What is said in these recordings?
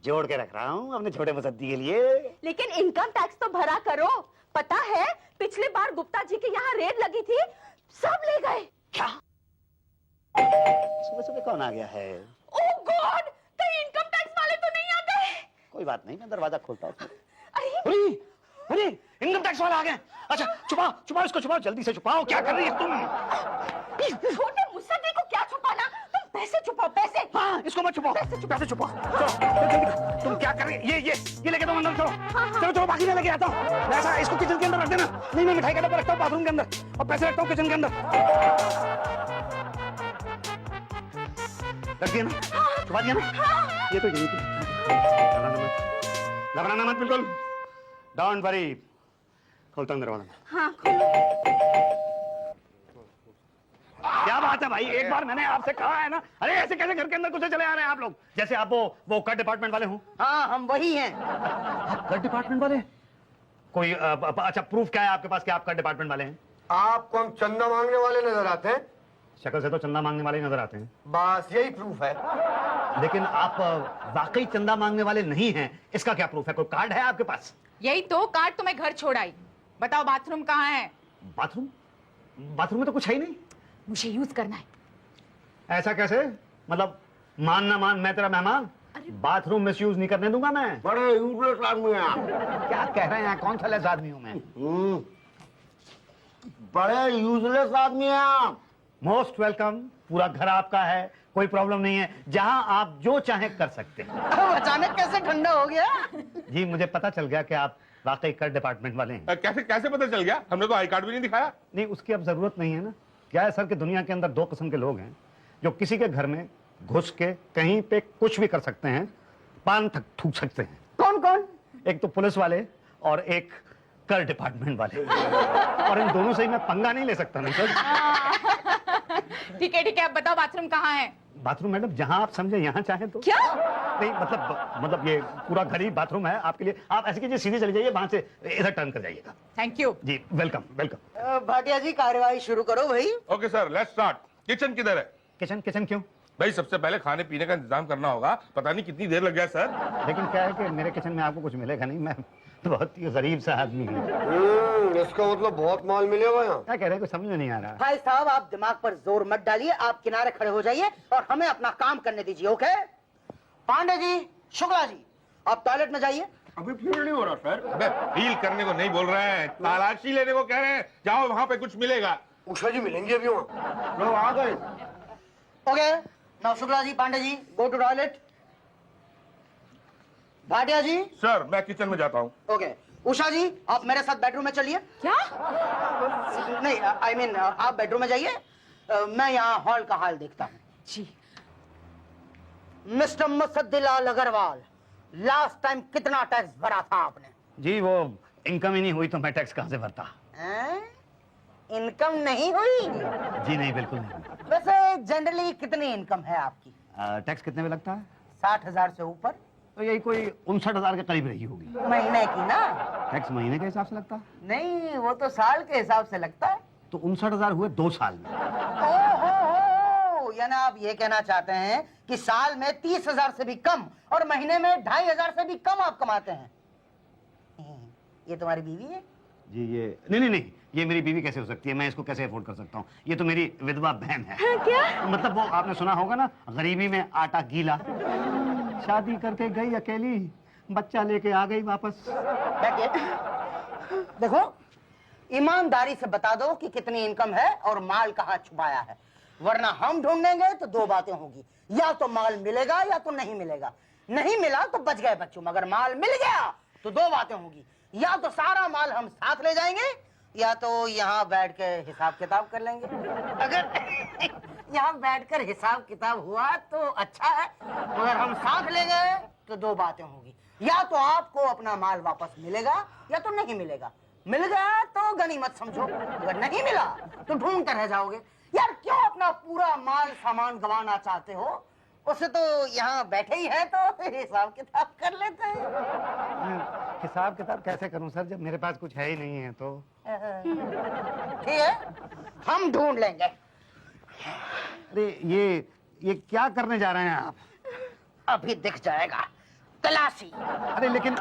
जोड़ के रख रहा हूँ अपने छोटे मुसद्दी के लिए। लेकिन इनकम टैक्स तो भरा करो। पता है पिछली बार गुप्ता जी के यहाँ रेड लगी थी, सब ले गए। क्या? सुबह सुबह कौन आ गया है? ओह गॉड, कहीं इनकम टैक्स वाले तो नहीं आ गए? कोई बात नहीं, मैं दरवाजा खोलता हूँ। अरे अरे इनकम टैक्स वाला आ गया। अच्छा छुपाओ छुपाओ इसको, छुपाओ जल्दी से छुपाओ। क्या कर रही है तुम? छोटे मुसद्दी को क्या छुपाना, तुम पैसे छुपाओ पैसे। हाँ इसको मत छुपाओ, पैसे छुपाओ। चलो तुम क्या कर रही है? ये लेके दो अंदर। चलो चलो बाकी मैं लेके आता हूँ। ऐसा इसको किचन के अंदर रख देना। नहीं मैं मिठाई का डब्बा रखता हूँ बाथरूम के अंदर और पैसे रखता हूँ किचन के अंदर। रख दिया ना? छुपा दिया ना? ये तो यही थी। घबराना मत बिल्कुल, डोंट वरी। खोलता हूँ दरवाजा। हाँ खोलो। क्या बात है भाई, एक बार मैंने आपसे कहा है ना। अरे ऐसे कैसे घर के अंदर घुसे चले आ रहे हैं आप लोग? जैसे आप वो कर डिपार्टमेंट वाले हो। हाँ हम वही हैं। आप कर डिपार्टमेंट वाले? कोई अच्छा प्रूफ क्या है आपके पास कि आप कर डिपार्टमेंट वाले हैं? आपको हम चंदा मांगने वाले नजर आते हैं। शक्ल से तो चंदा मांगने वाले नजर आते हैं। बस यही प्रूफ है। लेकिन आप वाकई चंदा मांगने वाले नहीं हैं, इसका क्या प्रूफ है? कोई कार्ड है आपके पास? यही तो कार्ड तो मैं घर छोड़ आई। बताओ बाथरूम कहाँ है? बाथरूम? बाथरूम में तो कुछ है ही नहीं। मुझे यूज करना है। ऐसा कैसे? मतलब मान ना मान मैं तेरा मेहमान? बाथरूम मिसयूज नहीं करने दूंगा मैं। बड़े यूजलेस आदमी हैं आप। क्या कह रहे हैं? कौन सा लेस आदमी हूं मैं? बड़े यूजलेस आदमी हैं आप। मोस्ट वेलकम, पूरा घर आपका है, कोई प्रॉब्लम नहीं है, जहां आप जो चाहें कर सकते हैं। अचानक कैसे ठंडा हो गया? जी मुझे पता चल गया कि आप वाकई कर डिपार्टमेंट वाले हैं। कैसे कैसे पता चल गया? हमने तो आई कार्ड भी नहीं दिखाया। नहीं उसकी अब जरूरत नहीं है ना। क्या है सर कि दुनिया के अंदर दो किस्म के लोग हैं जो किसी के घर में घुस के कहीं पे कुछ भी कर सकते हैं, पान तक थूक सकते हैं। कौन कौन? एक तो पुलिस वाले और एक कर डिपार्टमेंट वाले। और इन दोनों से ही मैं पंगा नहीं ले सकता ना सर। ठीक है अब बताओ बाथरूम कहाँ है? बाथरूम मैडम जहां आप समझे, यहाँ चाहे तो। क्या? नहीं मतलब ये पूरा घर ही बाथरूम है आपके लिए। आप ऐसे कीजिए, सीधे चले जाइए, वहां से इधर टर्न कर जाइएगा। Thank you. जी वेलकम वेलकम। भाटिया जी कार्यवाही शुरू करो भाई। Okay sir, let's start. Kitchen किधर है? किचन किचन क्यों? भाई सबसे पहले खाने पीने का इंतजाम करना होगा। पता नहीं कितनी देर लग गया सर। लेकिन क्या है कि मेरे किचन में आपको कुछ मिलेगा नहीं। मैं बहुत ही गरीब सा आदमी हूँ। इसका मतलब बहुत माल मिलेगा यहाँ। क्या कह रहे हैं? कुछ समझ में नहीं आ रहा। भाई साहब आप दिमाग पर जोर मत डालिए, आप किनारे खड़े हो जाइए और हमें अपना काम करने दीजिए। ओके पांडे जी, शुक्ला जी, आप टॉयलेट में जाइए। अभी फील नहीं हो रहा सर। अबे फील करने को नहीं बोल रहे हैं, तलाशी लेने को कह रहे हैं। जाओ वहां पे कुछ मिलेगा। उषा जी मिलेंगे अभी वहाँ। लोग आ गए। Okay now Shukla ji, Pandey ji, go to toilet. Bhatia ji. Sir मैं किचन में जाता हूँ। ओके उषा जी, आप मेरे साथ बेडरूम में चलिए। क्या? नहीं आई मीन आप बेडरूम में जाइए, मैं यहाँ हॉल का हाल देखता हूँ। जी। Mister Musaddilal Agarwal, last time कितना टैक्स भरा था आपने? जी वो इनकम ही नहीं हुई तो मैं टैक्स कहाँ से भरता? इनकम नहीं हुई? जी नहीं, बिल्कुल नहीं। वैसे जनरली कितनी इनकम है आपकी? टैक्स कितने में लगता है? 60,000 से ऊपर? तो यही कोई 59,000 के करीब रही होगी। महीने की ना? टैक्स महीने के हिसाब से लगता है? नहीं वो तो साल के हिसाब से लगता है। तो 59,000 हुए 2 साल में। ओहो, यानी आप ये कहना चाहते हैं कि साल में 30,000 से भी कम और महीने में 2,500 से भी कम आप कमाते हैं। ये तुम्हारी बीवी है? जी ये नहीं, ये मेरी बीवी कैसे हो सकती है? मैं इसको कैसे अफोर्ड कर सकता हूँ? ये तो मेरी विधवा बहन है। क्या? मतलब वो आपने सुना होगा ना, गरीबी में आटा गीला। शादी करके गई अकेली, बच्चा लेके आ गई वापस। बैठिए। देखो ईमानदारी से बता दो कि कितनी इनकम है और माल कहाँ छुपाया है, वरना हम ढूंढेंगे तो दो बातें होगी, या तो माल मिलेगा या तो नहीं मिलेगा। नहीं मिला तो बच गए बच्चों, मगर माल मिल गया तो दो बातें होगी, या तो सारा माल हम साथ ले जाएंगे या तो यहाँ बैठ के हिसाब किताब कर लेंगे। अगर यहाँ बैठकर हिसाब किताब हुआ तो अच्छा है, मगर हम साथ ले गए तो दो बातें होगी, या तो आपको अपना माल वापस मिलेगा या तो नहीं मिलेगा। मिल गया तो गनीमत समझो, अगर नहीं मिला तो ढूंढते रह जाओगे। यार क्यों अपना पूरा माल सामान गंवाना चाहते हो? उससे तो यहाँ बैठे ही है तो हिसाब किताब कर लेते हैं। हिसाब किताब कैसे करूं सर, जब मेरे पास कुछ है ही नहीं है तो? ठीक है हम ढूंढ लेंगे। अरे ये क्या करने जा रहे हैं आप? अभी दिख जाएगा। तलाशी। अरे लेकिन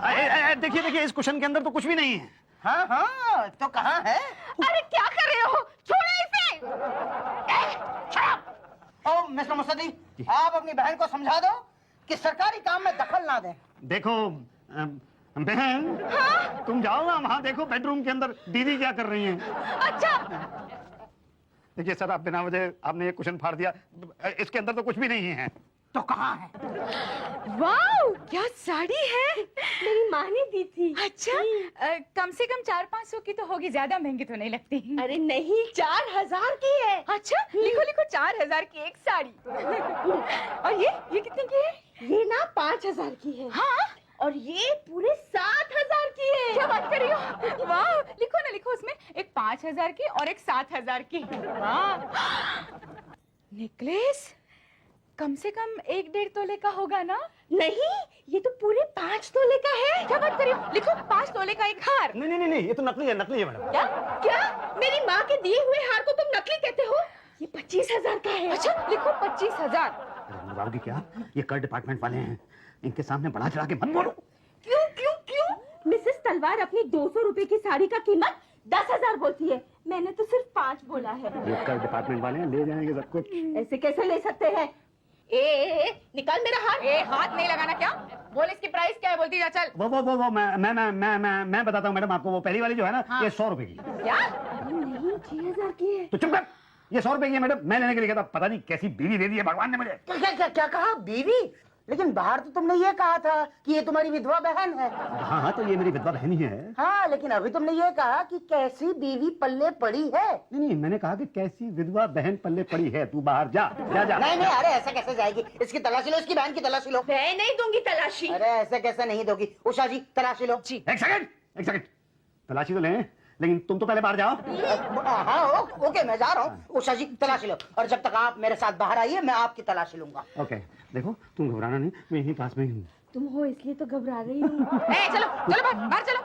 देखिए देखिए, इस क्वेश्चन के अंदर तो कुछ भी नहीं है। हाँ हाँ, तो कहाँ है? अरे क्या कर रहे हो, छोड़ो इसे। ओ मिस्टर मुसद्दी, आप अपनी बहन को समझा दो कि सरकारी काम में दखल ना दें। देखो बहन, तुम जाओ ना वहाँ, देखो बेडरूम के अंदर दीदी क्या कर रही हैं। अच्छा देखिए सर, आप बिना वजह आपने ये क्वेश्चन फाड़ दिया, इसके अंदर तो कुछ भी नहीं है। तो कहाँ है? वाओ, क्या साड़ी है। मेरी माँ ने दी थी। अच्छा, कम से कम 400-500 की तो होगी, ज्यादा महंगी तो नहीं लगती। अरे नहीं, 4000 की है। अच्छा, लिखो लिखो, 4000 की एक साड़ी। और ये कितने की है? ये ना 5000 की है। हाँ, और ये पूरे 7000 की है। क्या बात कर रही हो? वाह, लिखो ना, लिखो उसमें एक 5000 की और एक 7000 की। वाह, नेकलेस कम से कम 1-1.5 तोले का होगा ना? नहीं, ये तो पूरे 5 तोले का है। क्या बात कर रही हो? लिखो 5 तोले का एक हार। नहीं नहीं नहीं, ये तो नकली है मैडम। क्या क्या? मेरी माँ के दिए हुए हार को तुम नकली कहते हो? ये 25,000 का है। अच्छा, लिखो 25,000। बाबूजी, क्या ये कर डिपार्टमेंट वाले हैं, इनके सामने बढ़ा चढ़ा के मत बोलो। क्यों क्यों क्यों? मिसेस तलवार अपनी 200 रुपए की साड़ी का कीमत 10,000 बोलती है। मैंने तो सिर्फ 5 बोला है। ये कर डिपार्टमेंट वाले हैं, ले जाएंगे सब कुछ। ऐसे कैसे ले सकते हैं? निकाल मेरा हार। हाथ नहीं लगाना। क्या बोल, इसकी प्राइस क्या है? बोलती जा, चल। वो मैं बताता हूँ मैडम आपको, वो पहली वाली जो है ना, हाँ। ये 100 रुपए की। क्या? नहीं, 6,000 की है। तो चुप कर, ये 100 रुपए की है मैडम, मैं लेने के लिए गया था, पता नहीं कैसी बीवी दे दी है भगवान ने मुझे। क्या कहा? बीवी? लेकिन बाहर तो तुमने ये कहा था कि ये तुम्हारी विधवा बहन है। हाँ तो ये मेरी विधवा बहन ही है। हाँ, लेकिन अभी तुमने ये कहा कि कैसी बीवी पल्ले पड़ी है। नहीं, मैंने कहा कि कैसी विधवा बहन पल्ले पड़ी है। तू बाहर जा जा जा। नहीं, अरे ऐसा कैसे जाएगी? इसकी तलाशी लो, इसकी बहन की तलाशी लो। मैं नहीं दूंगी तलाशी। अरे ऐसे कैसे नहीं दोगी? उषा जी, तलाशी लो। जी। एक सेकंड, तलाशी तो लें, लेकिन तुम तो पहले बाहर जाओ। हाँ ओके, मैं जा रहा हूँ। उषा जी, तलाशी लो, और जब तक आप मेरे साथ बाहर आइए, मैं आपकी तलाशी लूंगा। ओके, देखो तुम घबराना नहीं, मैं यहीं पास में ही हूँ। तुम हो इसलिए तो घबरा रही हूँ। चलो चलो, बाहर चलो।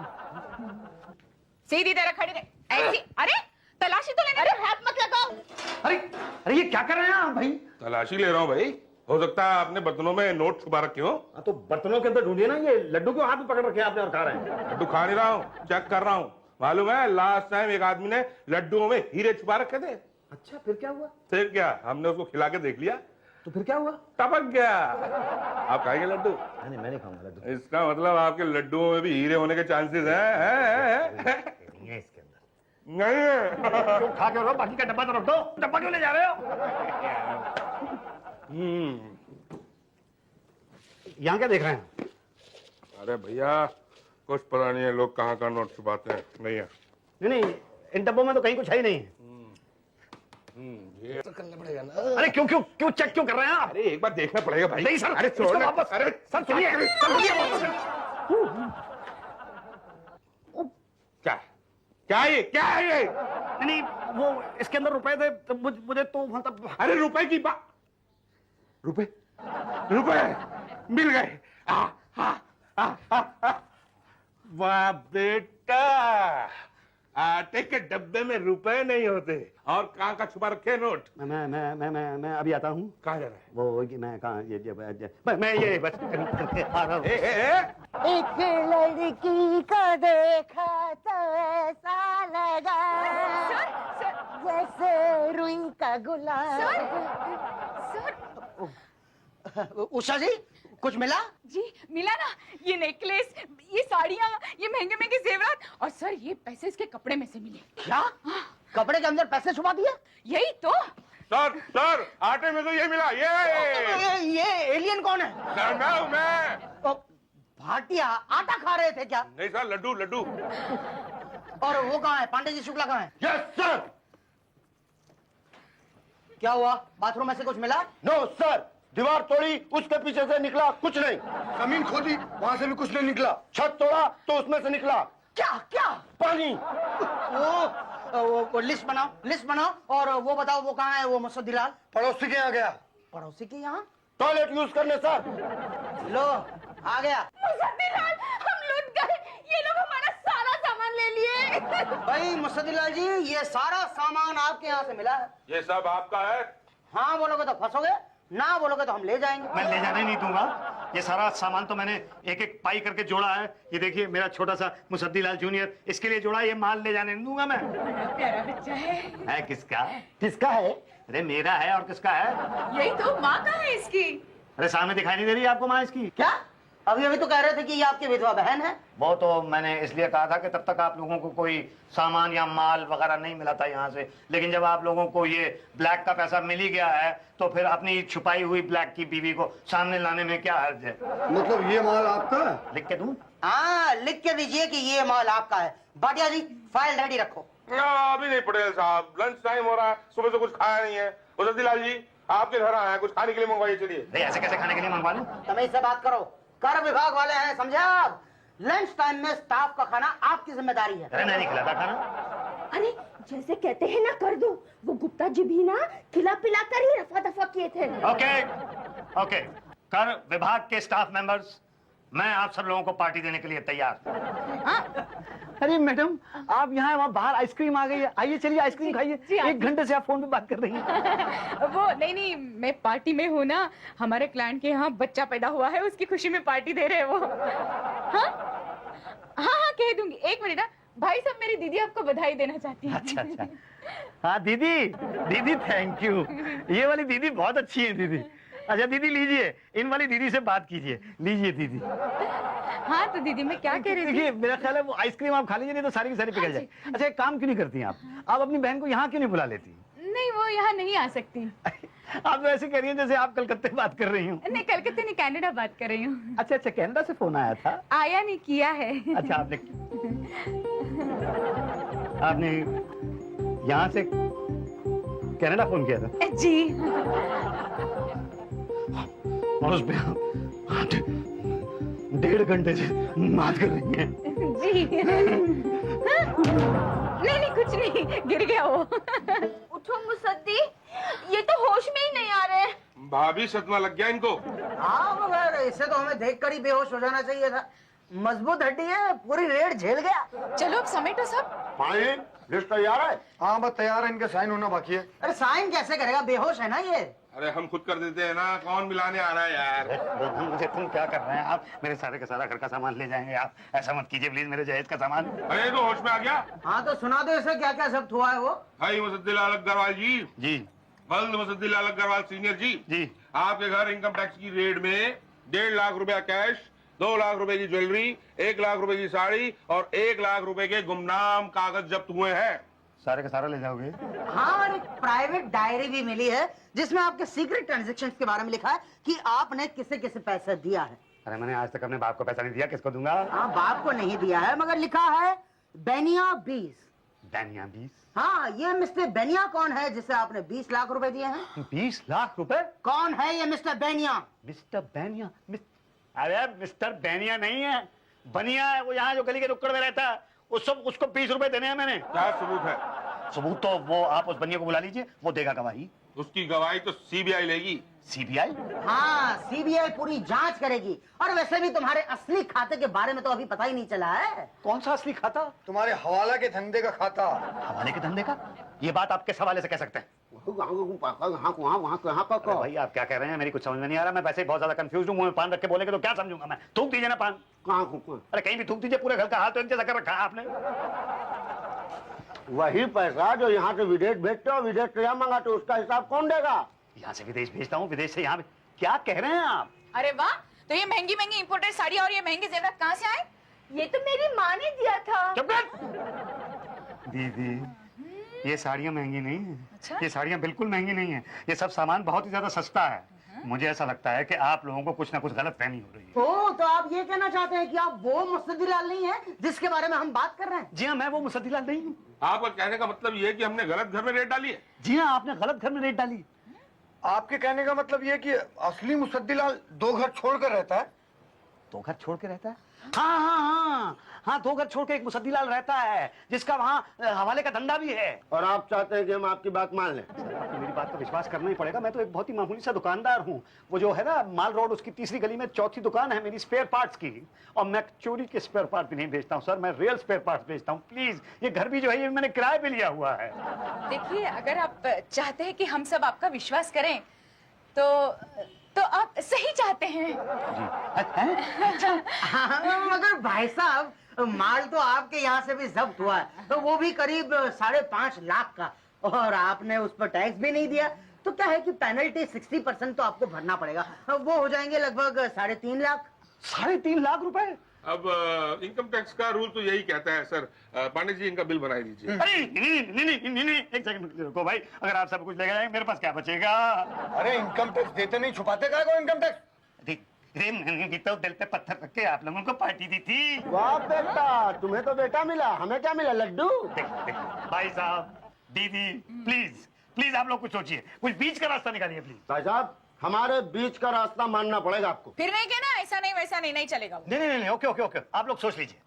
सीधी तरह खड़ी रहे ऐसी। अरे तलाशी तो लेने। अरे हाथ मत लगाओ। अरे ये क्या कर रहे हैं आप भाई? तलाशी ले रहा हूँ भाई, हो सकता है आपने बर्तनों में नोट छुपा रखे हो। तो बर्तनों के अंदर ढूंढिए ना, ये लड्डू क्यों हाथ में पकड़ रखे आपने और खा रहे हैं? लड्डू खा नहीं रहा हूँ, चेक कर रहा हूँ। मालूम है, लास्ट टाइम एक आदमी ने लड्डुओं में हीरे छुपा रखे थे। अच्छा, फिर क्या हुआ? फिर क्या, हमने उसको खिला के देख लिया, तो फिर क्या हुआ? टपक गया। आप खाएंगे लड्डू? नहीं, मैं नहीं खाऊंगा लड्डू। इसका मतलब आपके लड्डुओं में भी हीरे होने के चांसेस हैं? नहीं है इसके अंदर। नहीं है। क्यों खा के रहो, बाकी का डब्बा तो रख दो। डब्बा क्यों ले जा रहे हो? यहाँ क्या देख रहे हैं? अरे भैया, कुछ पता नहीं है लोग कहाँ का नोट छुपाते हैं। नहीं है। नहीं, इन डब्बों में तो कहीं कुछ है ही नहीं। ये तो करना पड़ेगा ना। अरे क्यों चेक क्यों कर रहे हैं आप? अरे एक बार देखना पड़ेगा भाई। नहीं सर, अरे छोड़ इसको ना। वापस। अरे सर सुनिए, क्या ये? नहीं, वो इसके अंदर रुपए थे, तो मुझे तो मतलब। अरे रुपए की बात, रुपए मिल गए। वाह बेटा, आटे के डब्बे में रुपए नहीं होते, और कहाँ का छुपा रखे नोट? मैं अभी आता हूँ। कहाँ जा रहा है? वो मैं कहाँ मैं ये बस करके आ रहा हूँ। एक लड़की को देखा तो ऐसा लगा जैसे रुई का गुलाब। उषा जी, कुछ मिला? जी मिला ना, ये नेकलेस, ये साड़ियाँ, ये महंगे महंगे जेवरात, और सर ये पैसे इसके कपड़े में से मिले। क्या? कपड़े के अंदर पैसे छुपा दिए? यही तो। सर आटे में तो ये मिला। ये एलियन कौन है? मैं भाटिया आटा खा रहे थे क्या? नहीं सर, लड्डू। और वो कहाँ है? पांडे जी शुक्ला कहाँ है? Yes sir. क्या हुआ? बाथरूम में से कुछ मिला? नो सर, दीवार तोड़ी, उसके पीछे से निकला कुछ नहीं। जमीन खोदी, वहाँ से भी कुछ नहीं निकला। छत तोड़ा तो उसमें से निकला क्या? पानी। वो लिस्ट बनाओ और वो बताओ वो कहाँ है वो मुसद्दीलाल? पड़ोसी के यहाँ गया, पड़ोसी के यहाँ? टॉयलेट यूज करने सर। लो, आ गया। मुसद्दीलाल, हम लूट गए। ये लोग हमारा सारा सामान ले लिए। भाई मुसद्दीलाल जी, ये सारा सामान आपके यहाँ से मिला है। ये सब आपका है? हाँ बोलोगे तो फंसोगे, ना बोलोगे तो हम ले जाएंगे। मैं ले जाने नहीं दूंगा। ये सारा सामान तो मैंने एक एक पाई करके जोड़ा है। ये देखिए मेरा छोटा सा मुसद्दीलाल जूनियर, इसके लिए जोड़ा। ये माल ले जाने नहीं दूंगा मैं। प्यारा बच्चा है किसका? किसका है? अरे मेरा है, और किसका है? यही तो माँ का है इसकी। अरे सामने दिखाई नहीं दे रही आपको माँ इसकी? क्या अभी अभी तो कह रहे थे कि ये आपकी विधवा बहन है। वो तो मैंने इसलिए कहा था कि तब तक आप लोगों को कोई सामान या माल वगैरह नहीं मिला था यहाँ से, लेकिन जब आप लोगों को ये ब्लैक का पैसा मिल ही गया है तो फिर अपनी छुपाई हुई ब्लैक की बीवी को सामने लाने में क्या हर्ज है? मतलब ये माल आपका है? लिख के दूं? हाँ, लिख के दीजिए कि ये माल आपका है। भाटिया जी फाइल रेडी रखो। अभी नहीं पटेल साहब, लंच टाइम हो रहा है, सुबह से कुछ खाया नहीं है। मुसद्दीलाल जी आपके घर आए हैं, कुछ खाने के लिए मंगवाइए। चलिए। ऐसे कैसे खाने के लिए मंगवा लूं? तमीज से बात करो, कर विभाग वाले हैं, समझे आप? लंच टाइम में स्टाफ का खाना आपकी जिम्मेदारी है। अरे मैं नहीं खिलाता खाना। अरे जैसे कहते हैं ना कर दो, वो गुप्ता जी भी ना खिला पिला कर ही रफा दफा किए थे। ओके, कर विभाग के स्टाफ मेंबर्स, मैं आप सब लोगों को पार्टी देने के लिए तैयार। अरे मैडम, आप यहाँ वहाँ बाहर आइसक्रीम आ गई है, आइए चलिए आइसक्रीम खाइए। 1 घंटे से आप फोन पे बात कर रही हैं। वो नहीं, मैं पार्टी में हूँ ना। हमारे क्लाइंट के यहाँ बच्चा पैदा हुआ है, उसकी खुशी में पार्टी दे रहे हैं वो। हाँ कह दूंगी। 1 मिनट ना भाई साहब, मेरी दीदी आपको बधाई देना चाहती है। अच्छा। हाँ दीदी थैंक यू। ये वाली दीदी बहुत अच्छी है दीदी। अच्छा दीदी लीजिए, इन वाली दीदी से बात कीजिए। लीजिए दीदी। हाँ तो दीदी मैं क्या कह रही थी? देखिए मेरा ख्याल है वो आइसक्रीम आप खा लीजिए, नहीं तो सारी की सारी पिघल जाए। अच्छा एक काम क्यों नहीं करती आप अपनी बहन को यहाँ क्यों नहीं बुला लेती? नहीं, वो यहाँ नहीं आ सकती। आप तो ऐसे कह रही हैं जैसे आप कलकत्ते बात कर रही हूँ। नहीं, कलकत्ते नहीं, कनाडा बात कर रही हूँ। अच्छा कनाडा से फोन आया था? आया नहीं, किया है। अच्छा आपने यहाँ से कनाडा फोन किया था? जी। और उस पे 1.5 घंटे से बात कर रही हैं? जी। नहीं कुछ नहीं, गिर गया वो। उठो मुसद्दी, ये तो होश में ही नहीं आ रहे। भाभी सदमा लग गया इनको। हाँ मगर इसे तो हमें देखकर ही बेहोश हो जाना चाहिए था। मजबूत हड्डी है, पूरी रेड झेल गया। चलो अब समेटो सब। हाँ लिस्ट तैयार है? हाँ बस तैयार है, इनके साइन होना बाकी है। अरे साइन कैसे करेगा, बेहोश है ना ये। अरे हम खुद कर देते हैं ना, कौन मिलाने आ रहा है यार? मुझे तुम क्या कर रहे हैं आप? मेरे सारे का सारा घर का सामान ले जाएंगे आप? ऐसा मत कीजिए प्लीज, मेरे जहेज का सामान। अरे तो होश में आ गया। हाँ तो सुना दो इसे क्या क्या जब्त हुआ है वो। भाई मुसद्दीलाल अग्रवाल जी। जी। बल्द मुसद्दीलाल अग्रवाल सीनियर जी। आपके घर इनकम टैक्स की रेड में 1.5 लाख रुपया कैश, 2 लाख रुपए की ज्वेलरी, 1 लाख रुपए की साड़ी और 1 लाख रुपए के गुमनाम कागज जब्त हुए हैं। सारे का सारा ले जाओगे? हाँ, और एक प्राइवेट डायरी भी मिली है जिसमें आपके सीक्रेट ट्रांजैक्शंस के बारे में लिखा है कि आपने किसे किसे पैसा दिया है। अरे मैंने आज तक अपने बाप को पैसा नहीं दिया, किसको दूंगा? हाँ बाप को नहीं दिया है, मगर लिखा है बेनिया 20। बेनिया 20? हाँ, ये मिस्टर बेनिया कौन है जिसे आपने 20 लाख रुपए दिए हैं? 20 लाख रुपए? कौन है ये मिस्टर बेनिया? मिस्टर बेनिया? अरे मिस्टर बेनिया नहीं है, बनिया है। वो यहाँ जो गली के नुक्कड़ में रहता है, उसको 20 रुपए देने हैं मैंने। क्या सबूत है? सबूत तो वो आप उस बनिया को बुला लीजिए, वो देगा गवाही। उसकी गवाही तो सीबीआई लेगी। सीबीआई? हाँ, सीबीआई पूरी जांच करेगी। और वैसे भी तुम्हारे असली खाते के बारे में तो अभी पता ही नहीं चला है। कौन सा असली खाता? तुम्हारे हवाला के धंधे का खाता। हवाले के धंधे का? ये बात आप किस हवाले से कह सकते हैं? भाई आप क्या कह रहे हैं, मेरी कुछ समझ में नहीं आ रहा। मैं वैसे ही बहुत ज्यादा कंफ्यूज हूँ। मुंह में पान रख के बोलेंगे तो क्या समझूंगा मैं? थूक दीजिए ना पान। अरे कहीं भी थूक दीजिए, पूरे घर का हाथ तो एक जैसा कर रखा है आपने। वही पैसा जो यहाँ से विदेश भेजते हो, विदेश से यहाँ मंगाते हो, उसका हिसाब कौन देगा? यहाँ से विदेश भेजता हूँ, विदेश से यहाँ। क्या कह रहे हैं आप? अरे वाह, तो ये महंगी महंगी इंपोर्टेड साड़ी और ये महंगे जेवर कहाँ से आए? ये तो मेरी माँ ने दिया था। चुप कर। दीदी ये साड़ियाँ महंगी नहीं है। अच्छा? ये साड़ियाँ बिल्कुल महंगी नहीं है। ये सब सामान बहुत ही ज्यादा सस्ता है। मुझे ऐसा लगता है कि आप लोगों को कुछ ना कुछ गलत फहमी हो रही है। ओ, तो आप ये कहना चाहते हैं कि आप वो मुसद्दीलाल नहीं है जिसके बारे में हम बात कर रहे हैं? जी हाँ, मैं वो मुसद्दीलाल नहीं हूँ। आपका कहने का मतलब ये है कि हमने गलत घर में रेड डाली है? जी हाँ, आपने गलत घर में रेड डाली। आपके कहने का मतलब ये कि असली मुसद्दीलाल 2 घर छोड़कर रहता है? 2 घर छोड़ के रहता है? हाँ 2 घर छोड़ के एक मुसद्दीलाल रहता है जिसका वहाँ हवाले का धंधा भी है। और आप चाहते हैं कि हम आपकी बात मान लें? आपको मेरी बात पर विश्वास करना ही पड़ेगा। मैं तो एक बहुत ही मामूली सा दुकानदार हूँ। वो जो है ना माल रोड, उसकी 3री गली में 4थी दुकान है मेरी स्पेयर पार्ट्स की। और मैं चोरी के स्पेयर पार्ट भी नहीं बेचता हूँ सर, मैं रियल स्पेयर पार्ट्स बेचता हूँ। प्लीज, ये घर भी जो है ये मैंने किराए पे लिया हुआ है। देखिए, अगर आप चाहते हैं कि हम सब आपका विश्वास करें तो तो आप सही चाहते हैं। हाँ, मगर भाई साहब माल तो आपके यहाँ से भी जब्त हुआ है, तो वो भी करीब 5.5 लाख का, और आपने उस पर टैक्स भी नहीं दिया, तो क्या है कि पेनल्टी 60% तो आपको भरना पड़ेगा, वो हो जाएंगे लगभग 3.5 लाख। 3.5 लाख रुपए? अब इनकम टैक्स का रूल तो यही कहता है सर। पांडे जी इनका बिल बना दीजिए। अरे नहीं, एक सेकंड रुको भाई, अगर आप सब कुछ ले गए मेरे पास क्या बचेगा? अरे इनकम टैक्स देते नहीं, छुपाते क्या को इनकम टैक्स? मैंने भी तो दिल पे पत्थर रख के आप लोगों को पार्टी दी थी। वाह बेटा, तुम्हें तो बेटा मिला, हमें क्या मिला? लड्डू। देख, भाई साहब, दीदी, प्लीज आप लोग कुछ सोचिए, कुछ बीच का रास्ता निकालिए प्लीज। भाई साहब, हमारे बीच का रास्ता मानना पड़ेगा आपको। फिर नहीं कहना ऐसा नहीं वैसा नहीं, नहीं चलेगा। नहीं, ओके, आप लोग सोच लीजिए।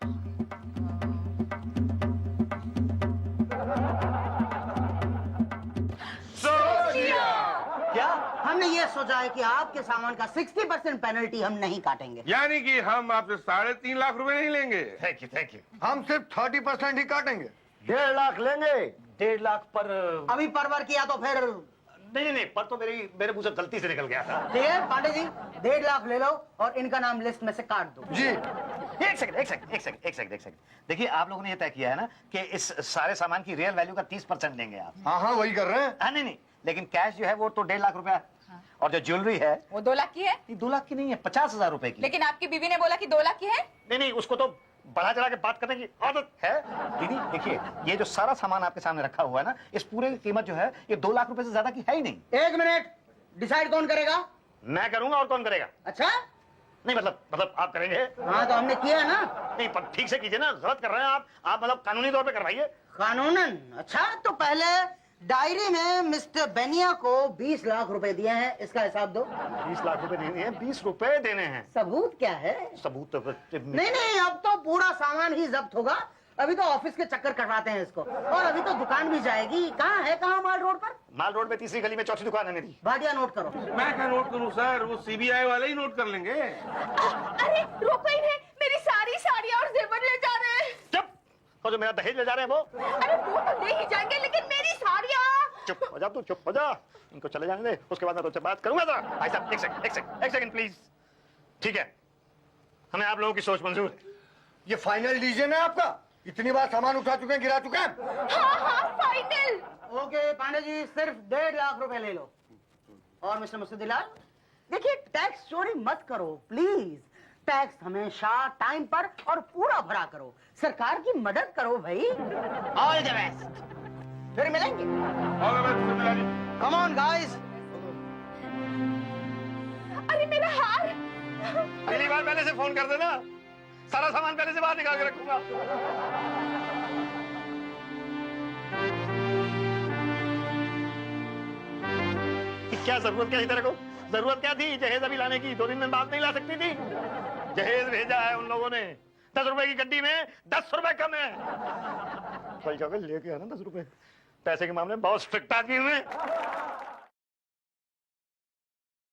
क्या हमने ये सोचा है कि आपके सामान का 60% पेनल्टी हम नहीं काटेंगे। यानी कि हम आपसे 3.5 लाख रुपए नहीं लेंगे। Thank you. हम सिर्फ 30% ही काटेंगे। 1.5 लाख लेंगे। 1.5 लाख पर? अभी परवर किया तो फिर नहीं, पर तो मेरे मुंह से गलती से निकल गया था। ठीक है पांडे जी, 1.5 लाख ले लो और इनका नाम लिस्ट में से काट दो। जी। एक सेकंड। देखिए, आप लोगों ने ये तय किया है ना कि इस सारे सामान की रियल वैल्यू का 30% लेंगे आप। हाँ, वही कर रहे हैं। हाँ, नहीं, लेकिन कैश जो है वो तो 1.5 लाख रुपया, और जो ज्वेलरी है वो 2 लाख की है। 2 लाख की नहीं है, 50,000 रुपए की। लेकिन आपकी बीवी ने बोला कि 2 लाख की है। नहीं, उसको तो बढ़ा चढ़ा के बात करने की आदत है। दीदी देखिए, ये जो सारा सामान आपके सामने रखा हुआ है ना, इस पूरे की कीमत जो है ये 2 लाख रुपए से ज्यादा की है ही नहीं। 1 मिनट, डिसाइड कौन करेगा? मैं करूंगा, और कौन करेगा? अच्छा, नहीं मतलब आप करेंगे? हाँ तो हमने किया ना। नहीं, पर ठीक से कीजिए ना, गलत कर रहे हैं आप मतलब कानूनी तौर पे करवाइए। कानूनन? अच्छा, तो पहले डायरी में मिस्टर बेनिया को 20 लाख रुपए दिए हैं, इसका हिसाब दो। 20 लाख रुपए देने हैं? 20 रुपए देने हैं? सबूत क्या है? सबूत तो नहीं, अब तो पूरा सामान ही जब्त होगा। अभी तो ऑफिस के चक्कर कटवाते हैं इसको, और अभी तो दुकान भी जाएगी। कहाँ माल रोड पर? माल रोड में तीसरी गली में चौथी दुकान है मेरी। भाटिया नोट करो। मैं क्या नोट करूं सर, वो सीबीआई वाले ही नोट कर लेंगे। अरे रोको इन्हें, मेरी सारी साड़ियाँ और जेवर ले जा रहे हैं। चुप! और जो मेरा दहेज ले जा रहे हैं वो? अरे वो तो ले ही जाएंगे, लेकिन मेरी साड़ियाँ। चुप हो जा तू, चुप हो जा। इनको चले जाने दे, उसके बाद मैं तुझसे बात करूंगा। जरा भाई साहब, एक सेकंड प्लीज। ठीक है, हमें आप लोगों की सोच मंजूर है। ये फाइनल डिसीजन है आपका? इतनी बार सामान उठा चुके हैं, गिरा चुके हैं। हाँ, फाइनल। ओके पांडे जी, सिर्फ 1.5 लाख रुपए ले लो। और मिस्टर मुस्तदिलाल, देखिए टैक्स चोरी मत करो प्लीज। टैक्स हमेशा टाइम पर और पूरा भरा करो। सरकार की मदद करो भाई। ऑल द बेस्ट, फिर मिलेंगे। Come on guys. अरे मेरा हार। अगली बार पहले से फोन कर देना, सारा सामान पहले से बाहर निकाल के रखूंगा। क्या जरूरत क्या थी तेरे को? जरूरत क्या थी जहेज अभी लाने की? 2 दिन में बात नहीं ला सकती थी? जहेज भेजा है उन लोगों ने। 10 रुपए की गड्डी में 10 रुपए कम है। भाई लेके आना 10 रुपए। पैसे के मामले में बहुत स्ट्रिक्ट आदमी हूं मैं।